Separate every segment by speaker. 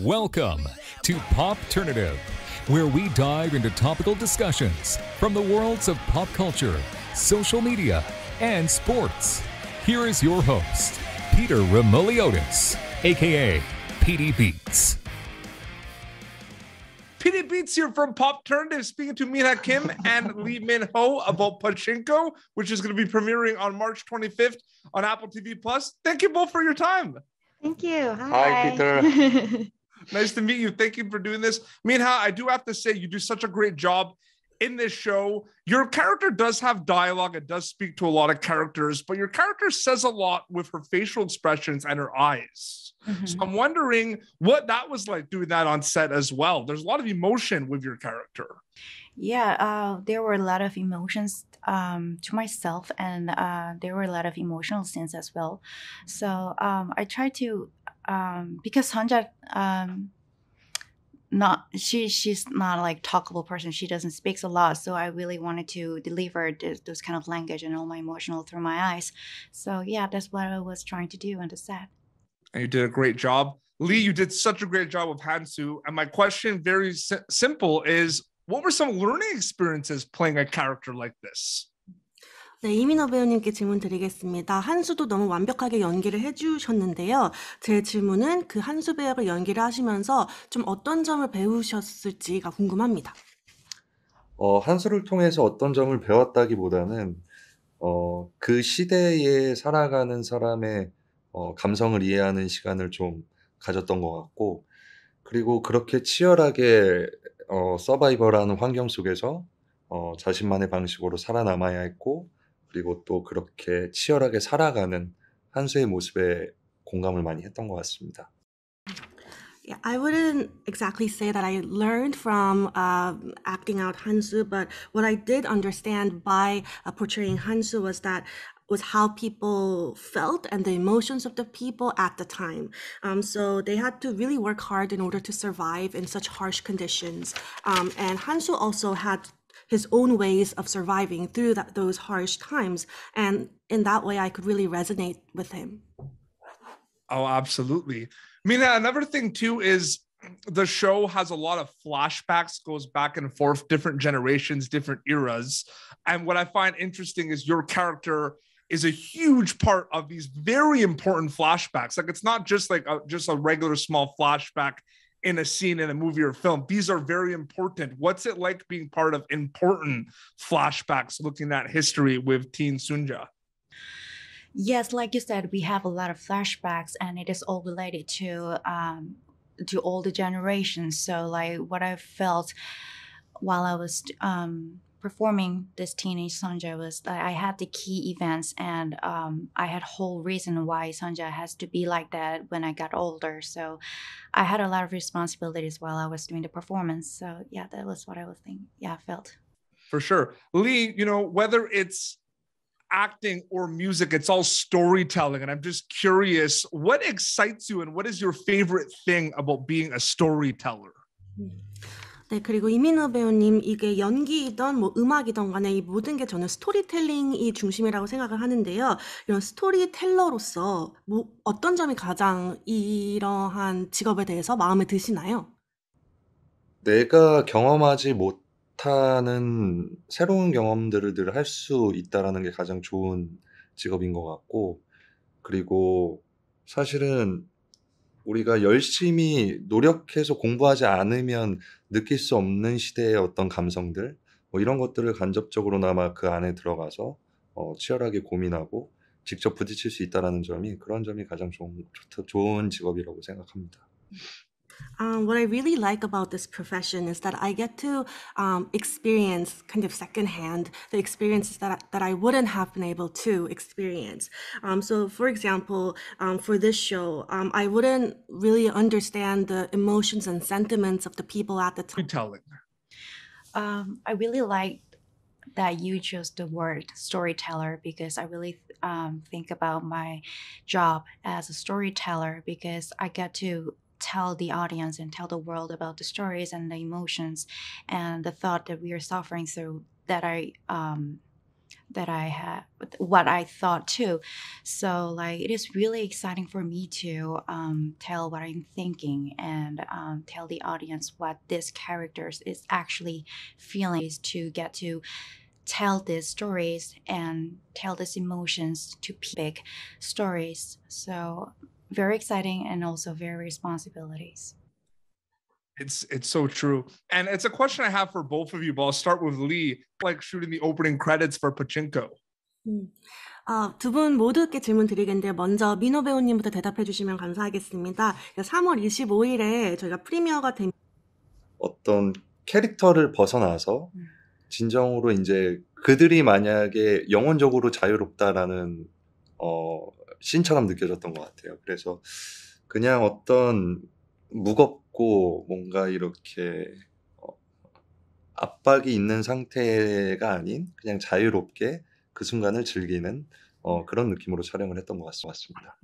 Speaker 1: Welcome to Popternative, where we dive into topical discussions from the worlds of pop culture, social media, and sports. Here is your host, Peter Remoliotis, aka PD Beats.
Speaker 2: PD Beats here from Popternative, speaking to Mina Kim and Lee Min Ho about Pachinko, which is going to be premiering on March 25th on Apple TV Plus. Thank you both for your time.
Speaker 3: Thank you.
Speaker 4: Hi, Peter.
Speaker 2: Nice to meet you. Thank you for doing this. Minha, I do have to say, you do such a great job in this show. Your character does have dialogue. It does speak to a lot of characters, but your character says a lot with her facial expressions and her eyes. Mm-hmm. So I'm wondering what that was like doing that on set as well. There's a lot of emotion with your character.
Speaker 3: Yeah, there were a lot of emotions to myself, and there were a lot of emotional scenes as well. So I tried to, because Sonja, she's not like talkable person. She doesn't speak a lot. So I really wanted to deliver those kind of language and all my emotional through my eyes. So yeah, that's what I was trying to do on the set.
Speaker 2: And you did a great job. Lee, you did such a great job with Hansu. And my question, very simple, is what were some learning experiences playing a character like this?
Speaker 5: 네, 이민호 배우님께 질문 드리겠습니다. 한수도 너무 완벽하게 연기를 해주셨는데요. 제 질문은 그 한수 배우를 연기를 하시면서 좀 어떤 점을 배우셨을지가 궁금합니다.
Speaker 4: 한수를 통해서 어떤 점을 배웠다기보다는 그 시대에 살아가는 사람의 감성을 이해하는 시간을 좀 가졌던 것 같고, 그리고 그렇게 치열하게 서바이벌하는 환경 속에서 자신만의 방식으로 살아남아야 했고, 그리고 또 그렇게 치열하게 살아가는 한수의 모습에 공감을 많이 했던 것 같습니다.
Speaker 5: Yeah, I wouldn't exactly say that I learned from acting out Hansu, but what I did understand by portraying Hansu was how people felt and the emotions of the people at the time. So they had to really work hard in order to survive in such harsh conditions. And Hansu also had his own ways of surviving through those harsh times. And in that way, I could really resonate with him.
Speaker 2: Oh, absolutely. Mina, another thing too is the show has a lot of flashbacks, goes back and forth, different generations, different eras. And what I find interesting is your character is a huge part of these very important flashbacks. Like, it's not just like just a regular small flashback in a scene in a movie or film. These are very important. What's it like being part of important flashbacks, looking at history with Teen Sunja?
Speaker 3: Yes, like you said, we have a lot of flashbacks, and it is all related to all the generations. So like what I felt while I was performing this teenage Sonja was that I had the key events, and I had whole reason why Sonja has to be like that when I got older. So I had a lot of responsibilities while I was doing the performance. So yeah, that was what I was thinking. Yeah, I felt.
Speaker 2: For sure. Lee, whether it's acting or music, it's all storytelling. And I'm just curious, what excites you and what is your favorite thing about being a storyteller?
Speaker 5: 네, 그리고 이민호 배우님, 이게 연기이던 뭐 음악이던 간에 이 모든 게 저는 스토리텔링이 중심이라고 생각을 하는데요. 이런 스토리텔러로서 뭐 어떤 점이 가장 이러한 직업에 대해서 마음에 드시나요?
Speaker 4: 내가 경험하지 못하는 새로운 경험들을 늘 할 수 있다라는 게 가장 좋은 직업인 것 같고, 그리고 사실은 우리가 열심히 노력해서 공부하지 않으면 느낄 수 없는 시대의 어떤 감성들, 뭐 이런 것들을 간접적으로나마 그 안에 들어가서 치열하게 고민하고 직접 부딪힐 수 있다는 점이, 그런 점이 가장 좋은 직업이라고 생각합니다.
Speaker 5: What I really like about this profession is that I get to experience kind of secondhand the experiences that I wouldn't have been able to experience. So for example, for this show, I wouldn't really understand the emotions and sentiments of the people at the time.
Speaker 3: I really like that you chose the word storyteller, because I really think about my job as a storyteller, because I get to tell the audience and tell the world about the stories and the emotions and the thought that we are suffering through, that I that I had, what I thought too. So like it is really exciting for me to tell what I'm thinking and tell the audience what this character is actually feeling, is to get to tell these stories and tell these emotions to big stories. So very exciting and also very responsibilities.
Speaker 2: It's so true. And it's a question I have for both of you, but I'll start with Lee, like shooting the opening credits for Pachinko.
Speaker 5: 두 분 모두께 질문 드리겠는데 먼저 민호 배우님부터 대답해 주시면 감사하겠습니다. 3월 25일에 저희가 프리미어가 됩니다.
Speaker 4: 어떤 캐릭터를 벗어나서 진정으로 이제 그들이 만약에 영혼적으로 자유롭다라는 씬처럼 느껴졌던 것 같아요. 그래서 그냥 어떤 무겁고 뭔가 이렇게 압박이 있는 상태가 아닌 그냥 자유롭게 그 순간을 즐기는 그런 느낌으로 촬영을 했던 것 같습니다.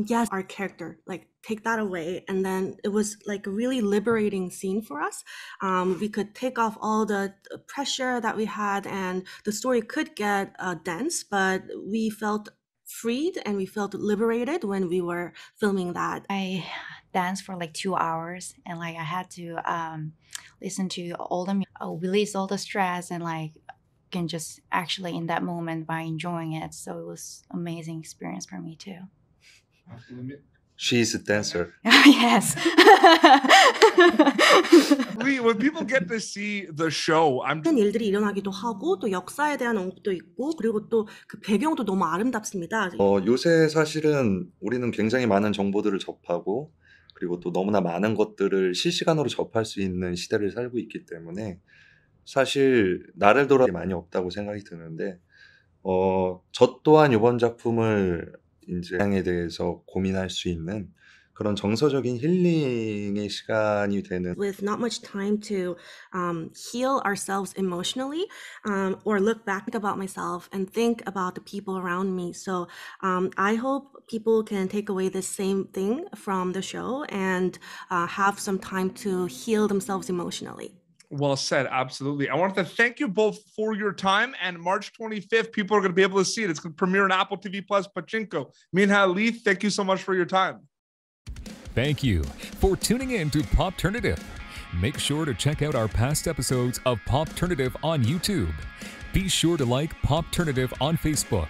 Speaker 5: Yes, our character, like take that away. And then it was like a really liberating scene for us. We could take off all the pressure that we had and the story could get dense, but we felt freed and we felt liberated when we were filming that.
Speaker 3: I danced for like 2 hours and like I had to listen to all the release all the stress and like can just actually in that moment by enjoying it. So it was amazing experience for me too.
Speaker 4: She's a dancer.
Speaker 3: Yes.
Speaker 2: Lee, when people get to see the show,
Speaker 5: 많은 일들이 일어나기도 하고 또 역사에 대한 언급도 있고 그리고 또 그 배경도 너무 아름답습니다.
Speaker 4: 요새 사실은 우리는 굉장히 많은 정보들을 접하고 그리고 또 너무나 많은 것들을 실시간으로 접할 수 있는 시대를 살고 있기 때문에 사실 나를 돌아볼 게 많이 없다고 생각이 드는데 저 또한 이번 작품을 이제 향에 대해서 고민할 수 있는 그런 정서적인 힐링의 시간이 되는.
Speaker 5: With not much time to heal ourselves emotionally or look back about myself and think about the people around me. So I hope people can take away the same thing from the show and have some time to heal themselves emotionally.
Speaker 2: Well said. Absolutely. I want to thank you both for your time. And March 25th, people are going to be able to see it. It's going to premiere on Apple TV Plus Pachinko. Minha, Lee, thank you so much for your time.
Speaker 1: Thank you for tuning in to Popternative. Make sure to check out our past episodes of Popternative on YouTube. Be sure to like Popternative on Facebook